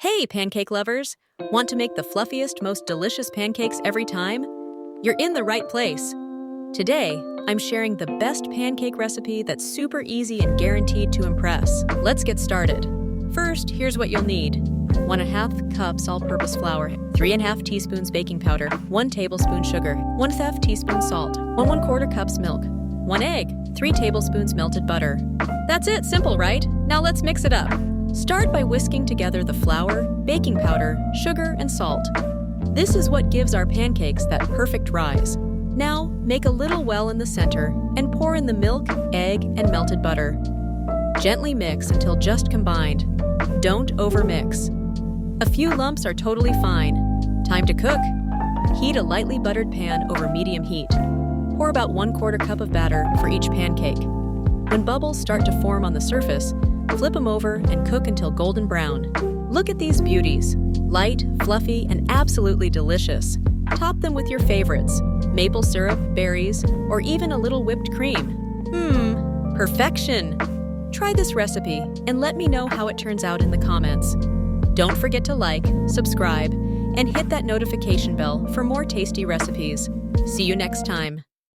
Hey, pancake lovers! Want to make the fluffiest, most delicious pancakes every time? You're in the right place. Today, I'm sharing the best pancake recipe that's super easy and guaranteed to impress. Let's get started. First, here's what you'll need. 1½ cups all-purpose flour, 3½ teaspoons baking powder, 1 tablespoon sugar, 1/2 teaspoon salt, 1¼ cups milk, 1 egg, 3 tablespoons melted butter. That's it, simple, right? Now let's mix it up. Start by whisking together the flour, baking powder, sugar, and salt. This is what gives our pancakes that perfect rise. Now, make a little well in the center and pour in the milk, egg, and melted butter. Gently mix until just combined. Don't overmix. A few lumps are totally fine. Time to cook. Heat a lightly buttered pan over medium heat. Pour about 1/4 cup of batter for each pancake. When bubbles start to form on the surface, flip them over and cook until golden brown. Look at these beauties. Light, fluffy, and absolutely delicious. Top them with your favorites, maple syrup, berries, or even a little whipped cream. Perfection! Try this recipe and let me know how it turns out in the comments. Don't forget to like, subscribe, and hit that notification bell for more tasty recipes. See you next time.